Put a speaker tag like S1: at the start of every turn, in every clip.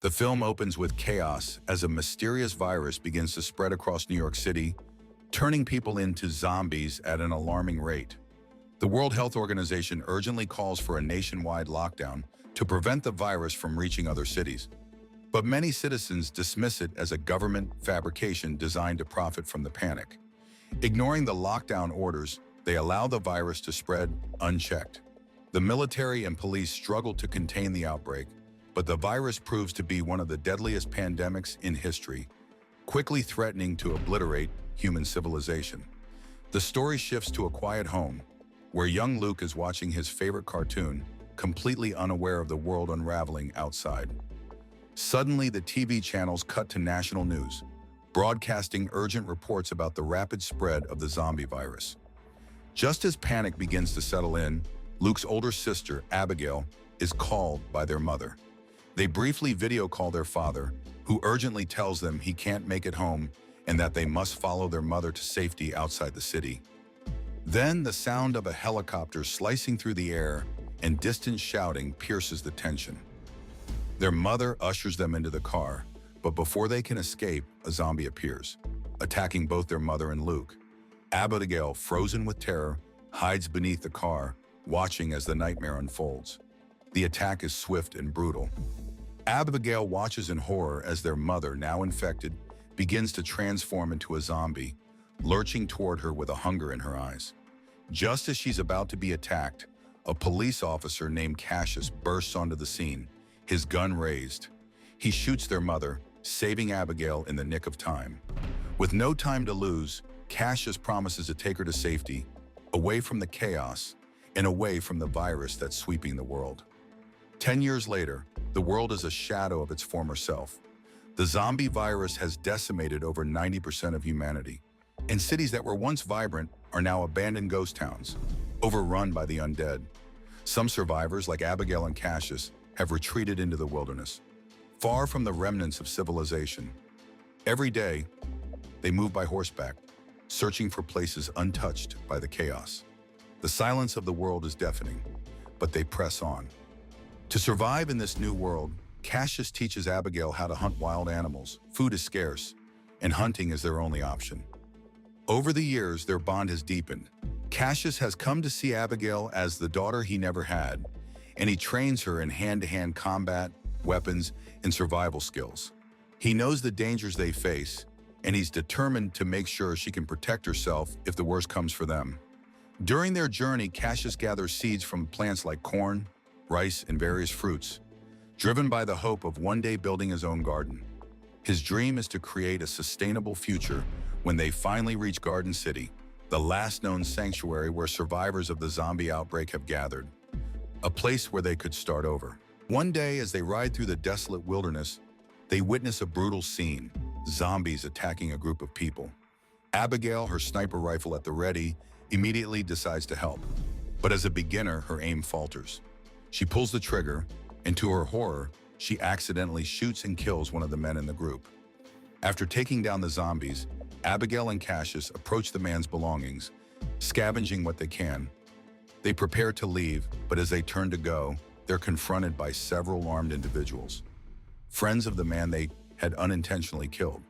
S1: The film opens with chaos as a mysterious virus begins to spread across New York City, turning people into zombies at an alarming rate. The World Health Organization urgently calls for a nationwide lockdown to prevent the virus from reaching other cities. But many citizens dismiss it as a government fabrication designed to profit from the panic. Ignoring the lockdown orders, they allow the virus to spread unchecked. The military and police struggle to contain the outbreak, but the virus proves to be one of the deadliest pandemics in history, quickly threatening to obliterate human civilization. The story shifts to a quiet home, where young Luke is watching his favorite cartoon, completely unaware of the world unraveling outside. Suddenly, the TV channels cut to national news, broadcasting urgent reports about the rapid spread of the zombie virus. Just as panic begins to settle in, Luke's older sister, Abigail, is called by their mother. They briefly video call their father, who urgently tells them he can't make it home and that they must follow their mother to safety outside the city. Then the sound of a helicopter slicing through the air and distant shouting pierces the tension. Their mother ushers them into the car, but before they can escape, a zombie appears, attacking both their mother and Luke. Abigail, frozen with terror, hides beneath the car, watching as the nightmare unfolds. The attack is swift and brutal. Abigail watches in horror as their mother, now infected, begins to transform into a zombie, lurching toward her with a hunger in her eyes. Just as she's about to be attacked, a police officer named Cassius bursts onto the scene, his gun raised. He shoots their mother, saving Abigail in the nick of time. With no time to lose, Cassius promises to take her to safety, away from the chaos and away from the virus that's sweeping the world. 10 years later, the world is a shadow of its former self. The zombie virus has decimated over 90% of humanity, and cities that were once vibrant are now abandoned ghost towns, overrun by the undead. Some survivors, like Abigail and Cassius, have retreated into the wilderness, far from the remnants of civilization. Every day, they move by horseback, searching for places untouched by the chaos. The silence of the world is deafening, but they press on. To survive in this new world, Cassius teaches Abigail how to hunt wild animals. Food is scarce, and hunting is their only option. Over the years, their bond has deepened. Cassius has come to see Abigail as the daughter he never had, and he trains her in hand-to-hand combat, weapons, and survival skills. He knows the dangers they face, and he's determined to make sure she can protect herself if the worst comes for them. During their journey, Cassius gathers seeds from plants like corn, rice, and various fruits, driven by the hope of one day building his own garden. His dream is to create a sustainable future when they finally reach Garden City, the last known sanctuary where survivors of the zombie outbreak have gathered, a place where they could start over. One day, as they ride through the desolate wilderness, they witness a brutal scene, zombies attacking a group of people. Abigail, her sniper rifle at the ready, immediately decides to help. But as a beginner, her aim falters. She pulls the trigger, and to her horror, she accidentally shoots and kills one of the men in the group. After taking down the zombies, Abigail and Cassius approach the man's belongings, scavenging what they can. They prepare to leave, but as they turn to go, they're confronted by several armed individuals, friends of the man they had unintentionally killed.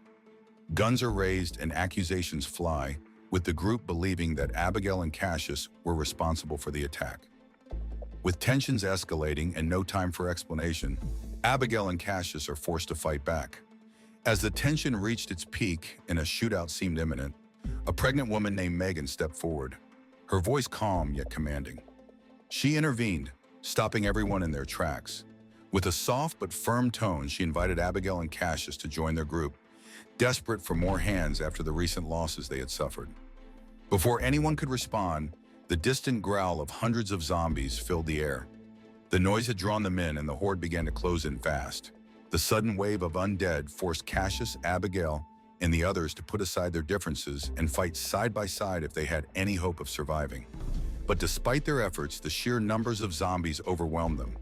S1: Guns are raised and accusations fly, with the group believing that Abigail and Cassius were responsible for the attack. With tensions escalating and no time for explanation, Abigail and Cassius are forced to fight back. As the tension reached its peak and a shootout seemed imminent, a pregnant woman named Megan stepped forward, her voice calm yet commanding. She intervened, stopping everyone in their tracks. With a soft but firm tone, she invited Abigail and Cassius to join their group, desperate for more hands after the recent losses they had suffered. Before anyone could respond, the distant growl of hundreds of zombies filled the air. The noise had drawn them in, and the horde began to close in fast. The sudden wave of undead forced Cassius, Abigail, and the others to put aside their differences and fight side by side if they had any hope of surviving. But despite their efforts, the sheer numbers of zombies overwhelmed them.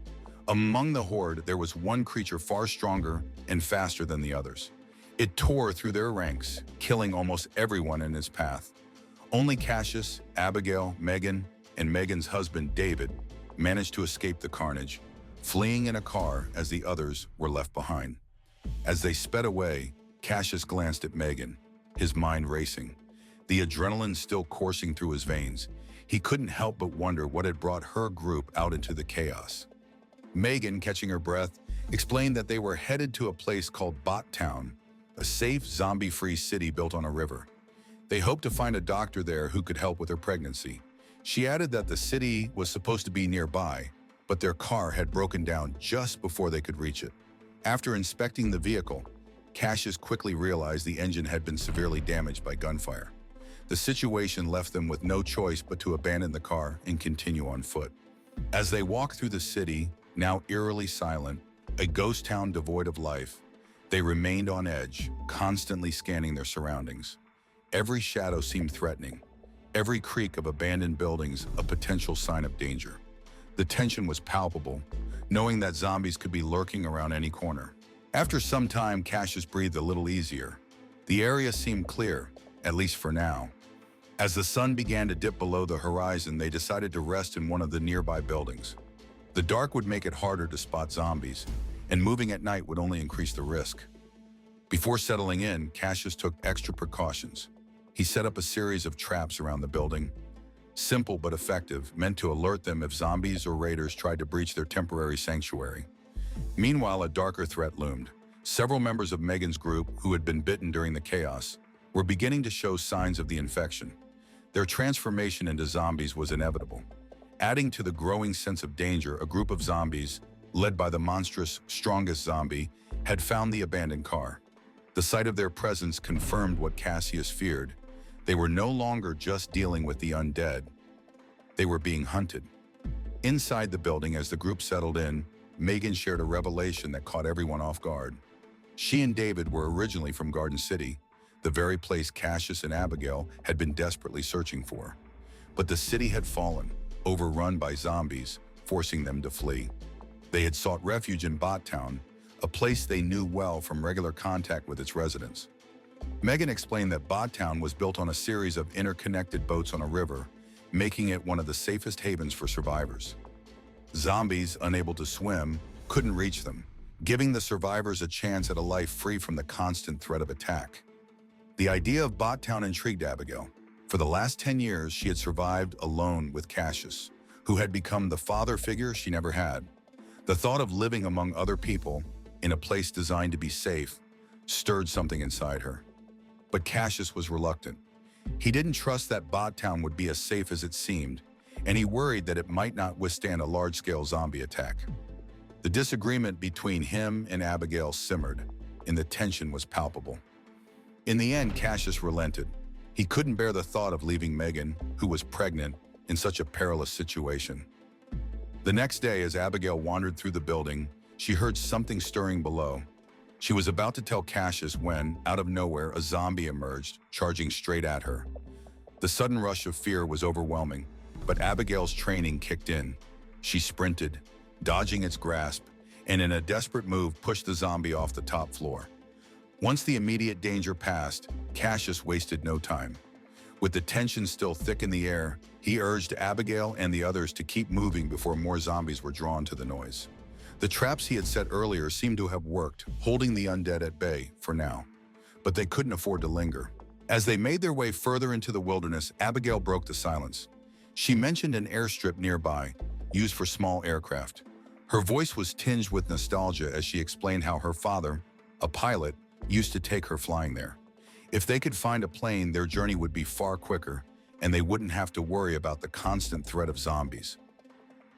S1: Among the horde, there was one creature far stronger and faster than the others. It tore through their ranks, killing almost everyone in its path. Only Cassius, Abigail, Megan, and Megan's husband, David, managed to escape the carnage, fleeing in a car as the others were left behind. As they sped away, Cassius glanced at Megan, his mind racing, the adrenaline still coursing through his veins. He couldn't help but wonder what had brought her group out into the chaos. Megan, catching her breath, explained that they were headed to a place called Bot Town, a safe, zombie-free city built on a river. They hoped to find a doctor there who could help with her pregnancy. She added that the city was supposed to be nearby, but their car had broken down just before they could reach it. After inspecting the vehicle, Cassius quickly realized the engine had been severely damaged by gunfire. The situation left them with no choice but to abandon the car and continue on foot. As they walked through the city, now eerily silent, a ghost town devoid of life, they remained on edge, constantly scanning their surroundings. Every shadow seemed threatening, every creak of abandoned buildings a potential sign of danger. The tension was palpable, knowing that zombies could be lurking around any corner. After some time, Cassius breathed a little easier. The area seemed clear, at least for now. As the sun began to dip below the horizon, they decided to rest in one of the nearby buildings. The dark would make it harder to spot zombies, and moving at night would only increase the risk. Before settling in, Cassius took extra precautions. He set up a series of traps around the building, simple but effective, meant to alert them if zombies or raiders tried to breach their temporary sanctuary. Meanwhile, a darker threat loomed. Several members of Megan's group, who had been bitten during the chaos, were beginning to show signs of the infection. Their transformation into zombies was inevitable. Adding to the growing sense of danger, a group of zombies, led by the monstrous, strongest zombie, had found the abandoned car. The sight of their presence confirmed what Cassius feared. They were no longer just dealing with the undead. They were being hunted. Inside the building, as the group settled in, Megan shared a revelation that caught everyone off guard. She and David were originally from Garden City, the very place Cassius and Abigail had been desperately searching for. But the city had fallen, overrun by zombies, forcing them to flee. They had sought refuge in Bot Town, a place they knew well from regular contact with its residents. Megan explained that Bot Town was built on a series of interconnected boats on a river, making it one of the safest havens for survivors. Zombies, unable to swim, couldn't reach them, giving the survivors a chance at a life free from the constant threat of attack. The idea of Bot Town intrigued Abigail. For the last 10 years, she had survived alone with Cassius, who had become the father figure she never had. The thought of living among other people, in a place designed to be safe, stirred something inside her. But Cassius was reluctant. He didn't trust that Bot Town would be as safe as it seemed, and he worried that it might not withstand a large-scale zombie attack. The disagreement between him and Abigail simmered, and the tension was palpable. In the end, Cassius relented. He couldn't bear the thought of leaving Megan, who was pregnant, in such a perilous situation. The next day, as Abigail wandered through the building, she heard something stirring below. She was about to tell Cassius when, out of nowhere, a zombie emerged, charging straight at her. The sudden rush of fear was overwhelming, but Abigail's training kicked in. She sprinted, dodging its grasp, and in a desperate move pushed the zombie off the top floor. Once the immediate danger passed, Cassius wasted no time. With the tension still thick in the air, he urged Abigail and the others to keep moving before more zombies were drawn to the noise. The traps he had set earlier seemed to have worked, holding the undead at bay for now. But they couldn't afford to linger. As they made their way further into the wilderness, Abigail broke the silence. She mentioned an airstrip nearby, used for small aircraft. Her voice was tinged with nostalgia as she explained how her father, a pilot, used to take her flying there. If they could find a plane, their journey would be far quicker, and they wouldn't have to worry about the constant threat of zombies.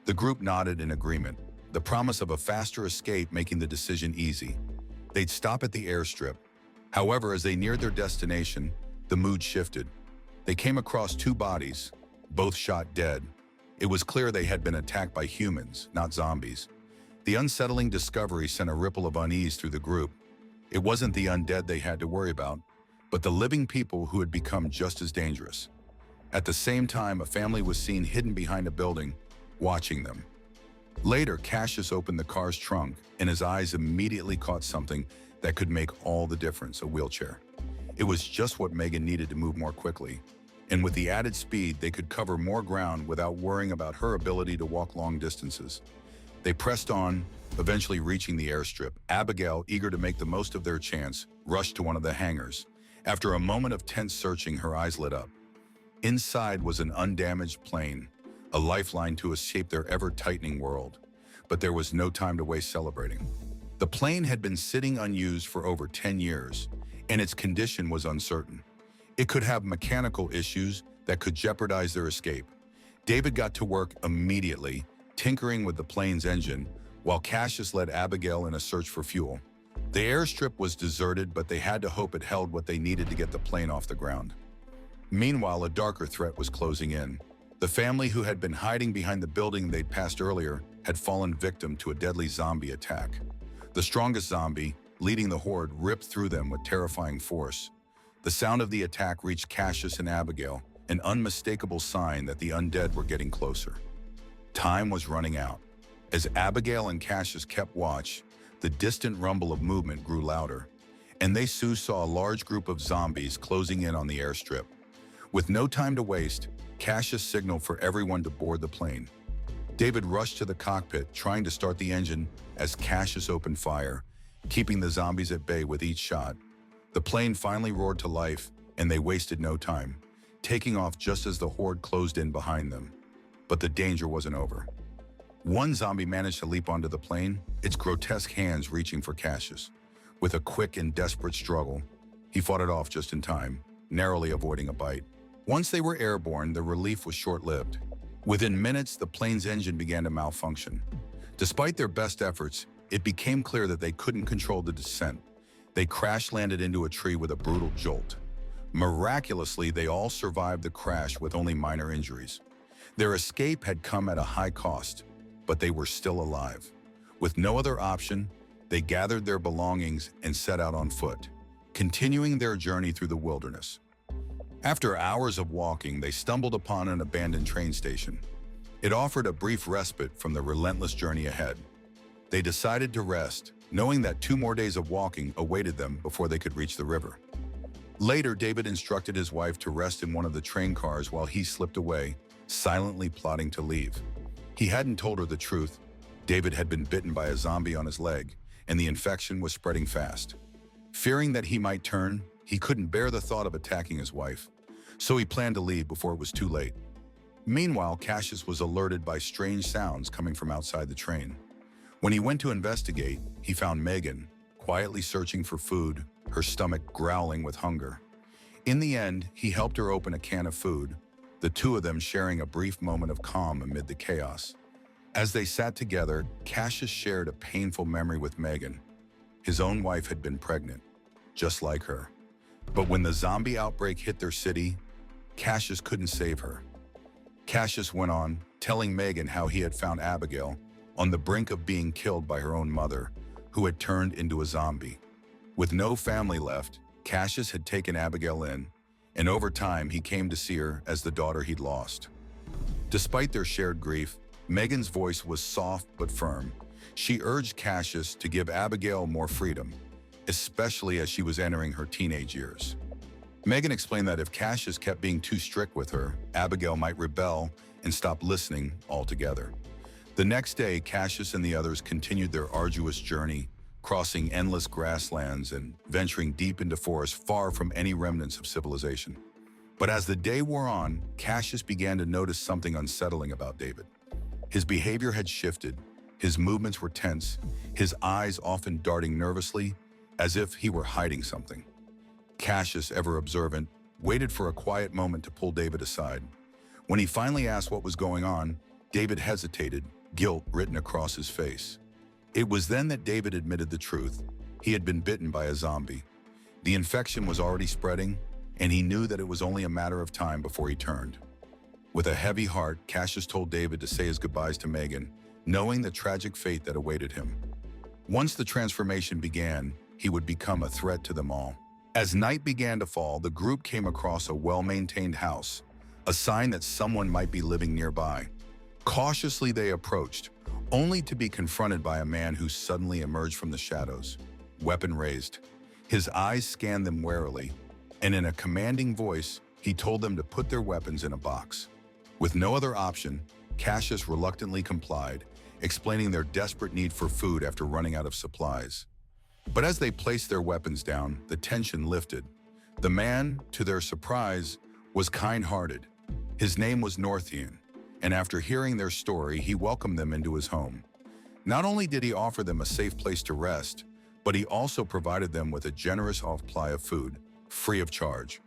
S1: The group nodded in agreement, the promise of a faster escape making the decision easy. They'd stop at the airstrip. However, as they neared their destination, the mood shifted. They came across two bodies, both shot dead. It was clear they had been attacked by humans, not zombies. The unsettling discovery sent a ripple of unease through the group. It wasn't the undead they had to worry about, but the living people who had become just as dangerous. At the same time, a family was seen hidden behind a building, watching them. Later, Cassius opened the car's trunk, and his eyes immediately caught something that could make all the difference: a wheelchair. It was just what Megan needed to move more quickly. And with the added speed, they could cover more ground without worrying about her ability to walk long distances. They pressed on, eventually reaching the airstrip. Abigail, eager to make the most of their chance, rushed to one of the hangars. After a moment of tense searching, her eyes lit up. Inside was an undamaged plane, a lifeline to escape their ever-tightening world. But there was no time to waste celebrating. The plane had been sitting unused for over 10 years, and its condition was uncertain. It could have mechanical issues that could jeopardize their escape. David got to work immediately, tinkering with the plane's engine, while Cassius led Abigail in a search for fuel. The airstrip was deserted, but they had to hope it held what they needed to get the plane off the ground. Meanwhile, a darker threat was closing in. The family who had been hiding behind the building they'd passed earlier had fallen victim to a deadly zombie attack. The strongest zombie, leading the horde, ripped through them with terrifying force. The sound of the attack reached Cassius and Abigail, an unmistakable sign that the undead were getting closer. Time was running out. As Abigail and Cassius kept watch, the distant rumble of movement grew louder, and they soon saw a large group of zombies closing in on the airstrip. With no time to waste, Cassius signaled for everyone to board the plane. David rushed to the cockpit, trying to start the engine as Cassius opened fire, keeping the zombies at bay with each shot. The plane finally roared to life, and they wasted no time, taking off just as the horde closed in behind them. But the danger wasn't over. One zombie managed to leap onto the plane, its grotesque hands reaching for Cassius. With a quick and desperate struggle, he fought it off just in time, narrowly avoiding a bite. Once they were airborne, the relief was short-lived. Within minutes, the plane's engine began to malfunction. Despite their best efforts, it became clear that they couldn't control the descent. They crash-landed into a tree with a brutal jolt. Miraculously, they all survived the crash with only minor injuries. Their escape had come at a high cost, but they were still alive. With no other option, they gathered their belongings and set out on foot, continuing their journey through the wilderness. After hours of walking, they stumbled upon an abandoned train station. It offered a brief respite from the relentless journey ahead. They decided to rest, knowing that 2 more days of walking awaited them before they could reach the river. Later, David instructed his wife to rest in one of the train cars while he slipped away, silently plotting to leave. He hadn't told her the truth. David had been bitten by a zombie on his leg, and the infection was spreading fast. Fearing that he might turn, he couldn't bear the thought of attacking his wife, so he planned to leave before it was too late. Meanwhile, Cassius was alerted by strange sounds coming from outside the train. When he went to investigate, he found Megan, quietly searching for food, her stomach growling with hunger. In the end, he helped her open a can of food, the two of them sharing a brief moment of calm amid the chaos. As they sat together, Cassius shared a painful memory with Megan. His own wife had been pregnant, just like her. But when the zombie outbreak hit their city, Cassius couldn't save her. Cassius went on, telling Megan how he had found Abigail on the brink of being killed by her own mother, who had turned into a zombie. With no family left, Cassius had taken Abigail in, and over time he came to see her as the daughter he'd lost. Despite their shared grief, Megan's voice was soft but firm. She urged Cassius to give Abigail more freedom, especially as she was entering her teenage years. Megan explained that if Cassius kept being too strict with her, Abigail might rebel and stop listening altogether. The next day, Cassius and the others continued their arduous journey, crossing endless grasslands and venturing deep into forests far from any remnants of civilization. But as the day wore on, Cassius began to notice something unsettling about David. His behavior had shifted, his movements were tense, his eyes often darting nervously, as if he were hiding something. Cassius, ever observant, waited for a quiet moment to pull David aside. When he finally asked what was going on, David hesitated, guilt written across his face. It was then that David admitted the truth. He had been bitten by a zombie. The infection was already spreading, and he knew that it was only a matter of time before he turned. With a heavy heart, Cassius told David to say his goodbyes to Megan, knowing the tragic fate that awaited him. Once the transformation began, he would become a threat to them all. As night began to fall, the group came across a well-maintained house, a sign that someone might be living nearby. Cautiously, they approached, only to be confronted by a man who suddenly emerged from the shadows, weapon raised. His eyes scanned them warily, and in a commanding voice, he told them to put their weapons in a box. With no other option, Cassius reluctantly complied, explaining their desperate need for food after running out of supplies. But as they placed their weapons down, the tension lifted. The man, to their surprise, was kind-hearted. His name was Northian, and after hearing their story, he welcomed them into his home. Not only did he offer them a safe place to rest, but he also provided them with a generous supply of food, free of charge.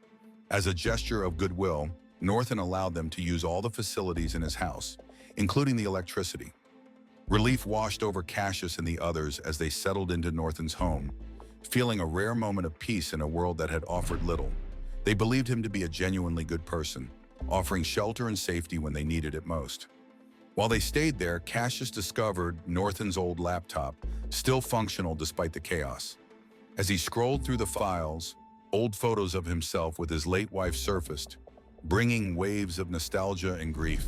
S1: As a gesture of goodwill, Northian allowed them to use all the facilities in his house, including the electricity. Relief washed over Cassius and the others as they settled into Northian's home, feeling a rare moment of peace in a world that had offered little. They believed him to be a genuinely good person, offering shelter and safety when they needed it most. While they stayed there, Cassius discovered Northian's old laptop, still functional despite the chaos. As he scrolled through the files, old photos of himself with his late wife surfaced, bringing waves of nostalgia and grief.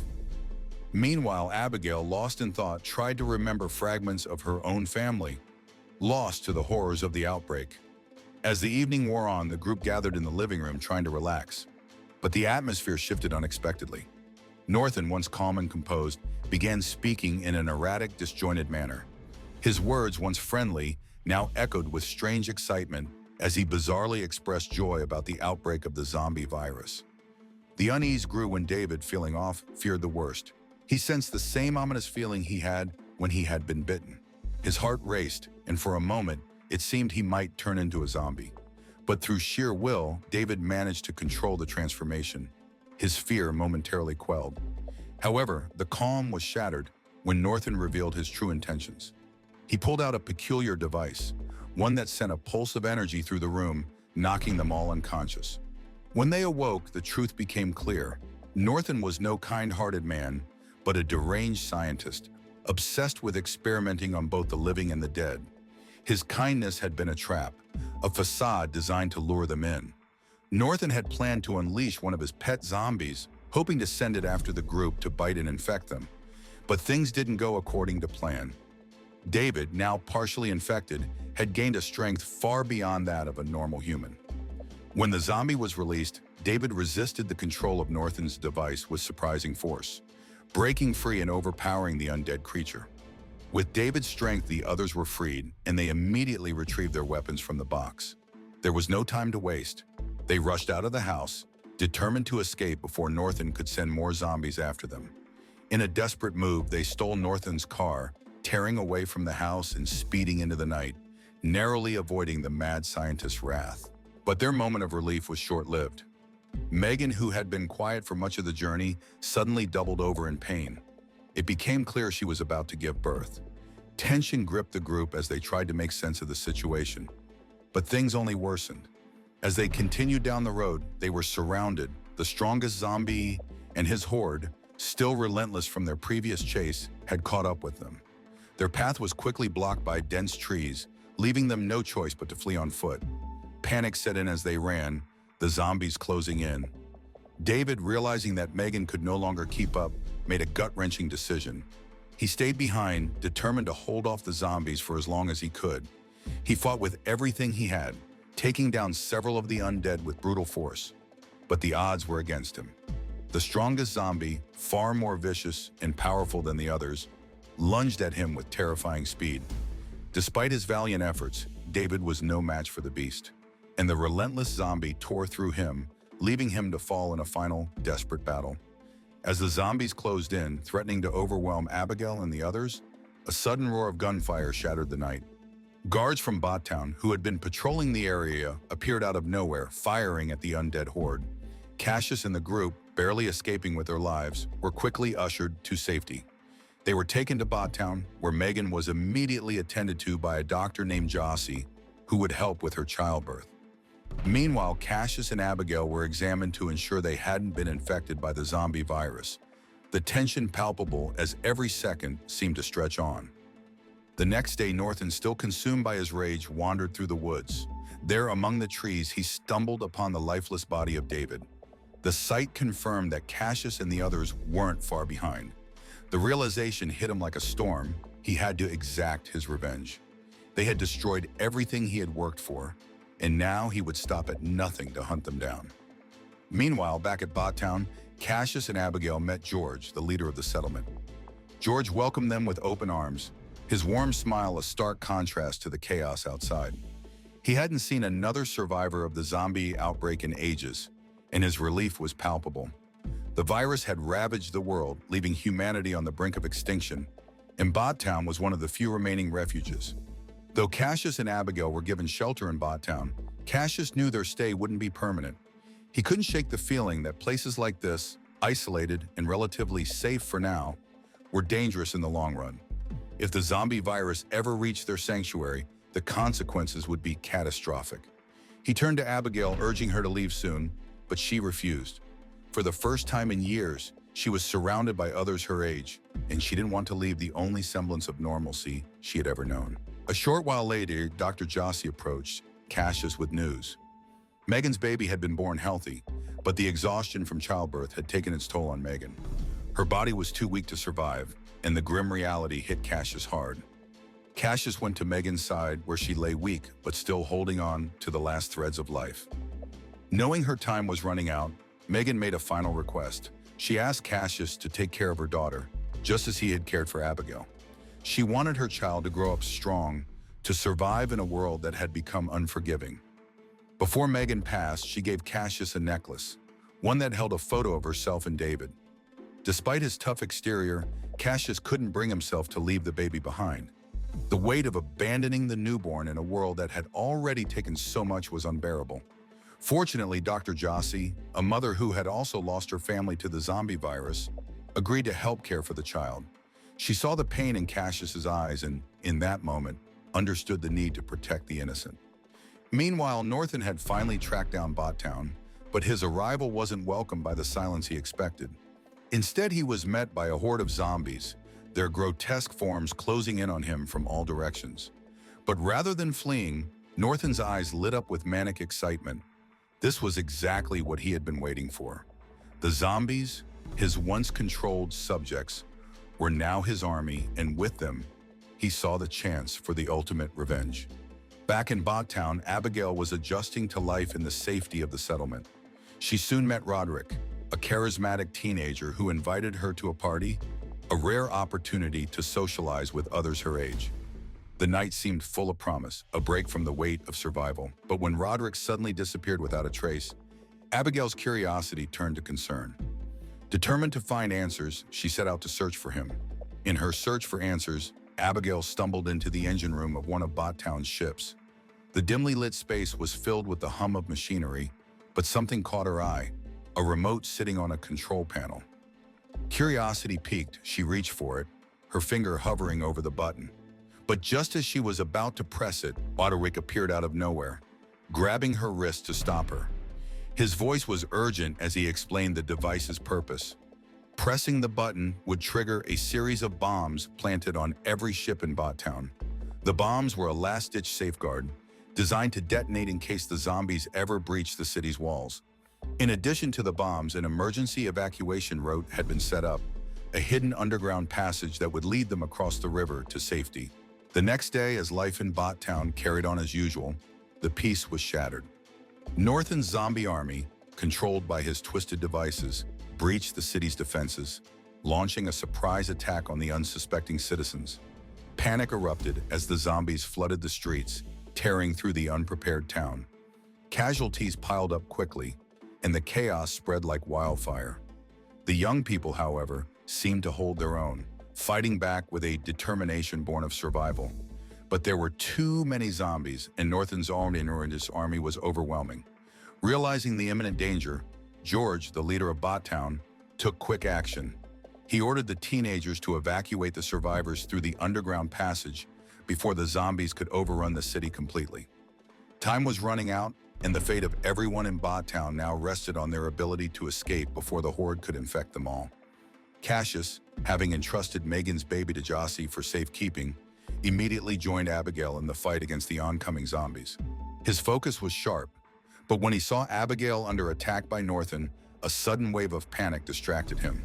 S1: Meanwhile, Abigail, lost in thought, tried to remember fragments of her own family, lost to the horrors of the outbreak. As the evening wore on, the group gathered in the living room trying to relax. But the atmosphere shifted unexpectedly. Northian, once calm and composed, began speaking in an erratic, disjointed manner. His words, once friendly, now echoed with strange excitement as he bizarrely expressed joy about the outbreak of the zombie virus. The unease grew when David, feeling off, feared the worst. He sensed the same ominous feeling he had when he had been bitten. His heart raced, and for a moment, it seemed he might turn into a zombie. But through sheer will, David managed to control the transformation, his fear momentarily quelled. However, the calm was shattered when Northian revealed his true intentions. He pulled out a peculiar device, one that sent a pulse of energy through the room, knocking them all unconscious. When they awoke, the truth became clear. Northian was no kind-hearted man, but a deranged scientist, obsessed with experimenting on both the living and the dead. His kindness had been a trap, a facade designed to lure them in. Northian had planned to unleash one of his pet zombies, hoping to send it after the group to bite and infect them. But things didn't go according to plan. David, now partially infected, had gained a strength far beyond that of a normal human. When the zombie was released, David resisted the control of Northian's device with surprising force, breaking free and overpowering the undead creature. With David's strength, the others were freed, and they immediately retrieved their weapons from the box. There was no time to waste. They rushed out of the house, determined to escape before Northian could send more zombies after them. In a desperate move, they stole Northian's car, tearing away from the house and speeding into the night, narrowly avoiding the mad scientist's wrath. But their moment of relief was short-lived. Megan, who had been quiet for much of the journey, suddenly doubled over in pain. It became clear she was about to give birth. Tension gripped the group as they tried to make sense of the situation. But things only worsened. As they continued down the road, they were surrounded. The strongest zombie and his horde, still relentless from their previous chase, had caught up with them. Their path was quickly blocked by dense trees, leaving them no choice but to flee on foot. Panic set in as they ran, the zombies closing in. David, realizing that Megan could no longer keep up, made a gut-wrenching decision. He stayed behind, determined to hold off the zombies for as long as he could. He fought with everything he had, taking down several of the undead with brutal force. But the odds were against him. The strongest zombie, far more vicious and powerful than the others, lunged at him with terrifying speed. Despite his valiant efforts, David was no match for the beast, and the relentless zombie tore through him, leaving him to fall in a final, desperate battle. As the zombies closed in, threatening to overwhelm Abigail and the others, a sudden roar of gunfire shattered the night. Guards from Bottown, who had been patrolling the area, appeared out of nowhere, firing at the undead horde. Cassius and the group, barely escaping with their lives, were quickly ushered to safety. They were taken to Bottown, where Megan was immediately attended to by a doctor named Jossie, who would help with her childbirth. Meanwhile, Cassius and Abigail were examined to ensure they hadn't been infected by the zombie virus, the tension palpable as every second seemed to stretch on. The next day, Northian, still consumed by his rage, wandered through the woods. There, among the trees, he stumbled upon the lifeless body of David. The sight confirmed that Cassius and the others weren't far behind. The realization hit him like a storm. He had to exact his revenge. They had destroyed everything he had worked for, and now he would stop at nothing to hunt them down. Meanwhile, back at Bottown, Cassius and Abigail met George, the leader of the settlement. George welcomed them with open arms, his warm smile a stark contrast to the chaos outside. He hadn't seen another survivor of the zombie outbreak in ages, and his relief was palpable. The virus had ravaged the world, leaving humanity on the brink of extinction, and Bottown was one of the few remaining refuges. Though Cassius and Abigail were given shelter in Bottown, Cassius knew their stay wouldn't be permanent. He couldn't shake the feeling that places like this, isolated and relatively safe for now, were dangerous in the long run. If the zombie virus ever reached their sanctuary, the consequences would be catastrophic. He turned to Abigail, urging her to leave soon, but she refused. For the first time in years, she was surrounded by others her age, and she didn't want to leave the only semblance of normalcy she had ever known. A short while later, Dr. Jossie approached Cassius with news. Megan's baby had been born healthy, but the exhaustion from childbirth had taken its toll on Megan. Her body was too weak to survive, and the grim reality hit Cassius hard. Cassius went to Megan's side where she lay weak, but still holding on to the last threads of life. Knowing her time was running out, Megan made a final request. She asked Cassius to take care of her daughter, just as he had cared for Abigail. She wanted her child to grow up strong, to survive in a world that had become unforgiving. Before Megan passed, she gave Cassius a necklace, one that held a photo of herself and David. Despite his tough exterior, Cassius couldn't bring himself to leave the baby behind. The weight of abandoning the newborn in a world that had already taken so much was unbearable. Fortunately, Dr. Jossie, a mother who had also lost her family to the zombie virus, agreed to help care for the child. She saw the pain in Cassius's eyes and, in that moment, understood the need to protect the innocent. Meanwhile, Norton had finally tracked down Bottown, but his arrival wasn't welcomed by the silence he expected. Instead, he was met by a horde of zombies, their grotesque forms closing in on him from all directions. But rather than fleeing, Norton's eyes lit up with manic excitement. This was exactly what he had been waiting for. The zombies, his once controlled subjects, were now his army, and with them, he saw the chance for the ultimate revenge. Back in Bottown, Abigail was adjusting to life in the safety of the settlement. She soon met Roderick, a charismatic teenager who invited her to a party, a rare opportunity to socialize with others her age. The night seemed full of promise, a break from the weight of survival. But when Roderick suddenly disappeared without a trace, Abigail's curiosity turned to concern. Determined to find answers, she set out to search for him. In her search for answers, Abigail stumbled into the engine room of one of Bottown's ships. The dimly lit space was filled with the hum of machinery, but something caught her eye, a remote sitting on a control panel. Curiosity piqued, she reached for it, her finger hovering over the button. But just as she was about to press it, Roderick appeared out of nowhere, grabbing her wrist to stop her. His voice was urgent as he explained the device's purpose. Pressing the button would trigger a series of bombs planted on every ship in Bottown. The bombs were a last-ditch safeguard, designed to detonate in case the zombies ever breached the city's walls. In addition to the bombs, an emergency evacuation route had been set up, a hidden underground passage that would lead them across the river to safety. The next day, as life in Bottown carried on as usual, the peace was shattered. Norton's zombie army, controlled by his twisted devices, breached the city's defenses, launching a surprise attack on the unsuspecting citizens. Panic erupted as the zombies flooded the streets, tearing through the unprepared town. Casualties piled up quickly, and the chaos spread like wildfire. The young people, however, seemed to hold their own, fighting back with a determination born of survival. But there were too many zombies, and Norton's army was overwhelming. Realizing the imminent danger, George, the leader of Bottown, took quick action. He ordered the teenagers to evacuate the survivors through the underground passage before the zombies could overrun the city completely. Time was running out, and the fate of everyone in Bottown now rested on their ability to escape before the horde could infect them all. Cassius, having entrusted Megan's baby to Jossie for safekeeping, immediately joined Abigail in the fight against the oncoming zombies. His focus was sharp, but when he saw Abigail under attack by Norton, a sudden wave of panic distracted him.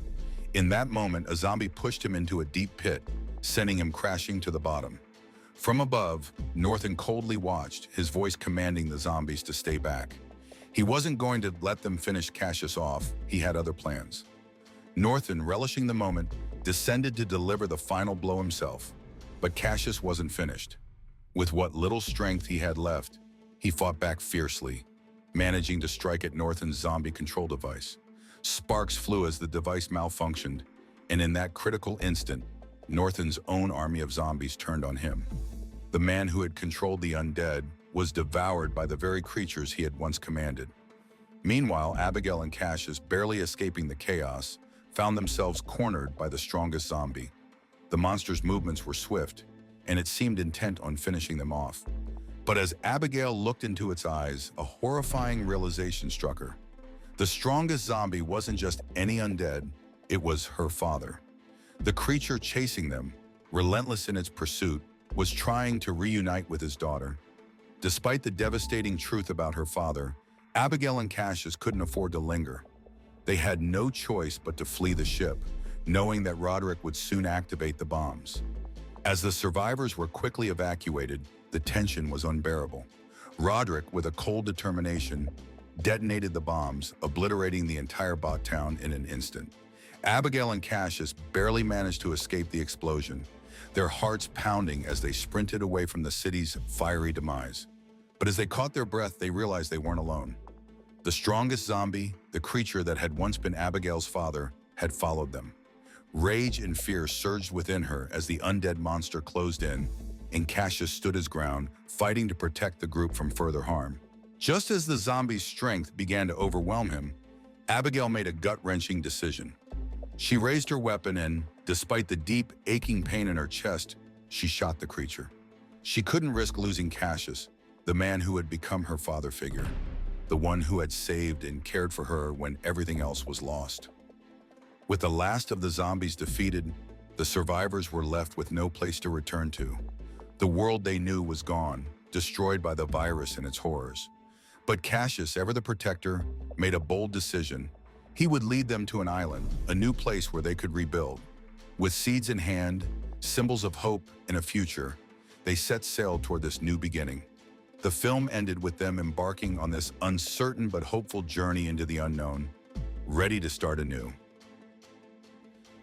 S1: In that moment, a zombie pushed him into a deep pit, sending him crashing to the bottom. From above, Norton coldly watched, his voice commanding the zombies to stay back. He wasn't going to let them finish Cassius off. He had other plans. Norton, relishing the moment, descended to deliver the final blow himself. But Cassius wasn't finished. With what little strength he had left, he fought back fiercely, managing to strike at Norton's zombie control device. Sparks flew as the device malfunctioned, and in that critical instant, Norton's own army of zombies turned on him. The man who had controlled the undead was devoured by the very creatures he had once commanded. Meanwhile, Abigail and Cassius, barely escaping the chaos, found themselves cornered by the strongest zombie. The monster's movements were swift, and it seemed intent on finishing them off. But as Abigail looked into its eyes, a horrifying realization struck her. The strongest zombie wasn't just any undead, it was her father. The creature chasing them, relentless in its pursuit, was trying to reunite with his daughter. Despite the devastating truth about her father, Abigail and Cassius couldn't afford to linger. They had no choice but to flee the ship, knowing that Roderick would soon activate the bombs. As the survivors were quickly evacuated, the tension was unbearable. Roderick, with a cold determination, detonated the bombs, obliterating the entire bot town in an instant. Abigail and Cassius barely managed to escape the explosion, their hearts pounding as they sprinted away from the city's fiery demise. But as they caught their breath, they realized they weren't alone. The strongest zombie, the creature that had once been Abigail's father, had followed them. Rage and fear surged within her as the undead monster closed in, and Cassius stood his ground, fighting to protect the group from further harm. Just as the zombie's strength began to overwhelm him, Abigail made a gut-wrenching decision. She raised her weapon and, despite the deep, aching pain in her chest, she shot the creature. She couldn't risk losing Cassius, the man who had become her father figure, the one who had saved and cared for her when everything else was lost. With the last of the zombies defeated, the survivors were left with no place to return to. The world they knew was gone, destroyed by the virus and its horrors. But Cassius, ever the protector, made a bold decision. He would lead them to an island, a new place where they could rebuild. With seeds in hand, symbols of hope and a future, they set sail toward this new beginning. The film ended with them embarking on this uncertain but hopeful journey into the unknown, ready to start anew.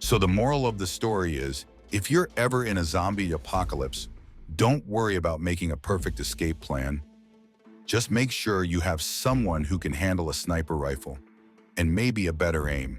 S1: So the moral of the story is, if you're ever in a zombie apocalypse, don't worry about making a perfect escape plan. Just make sure you have someone who can handle a sniper rifle, and maybe a better aim.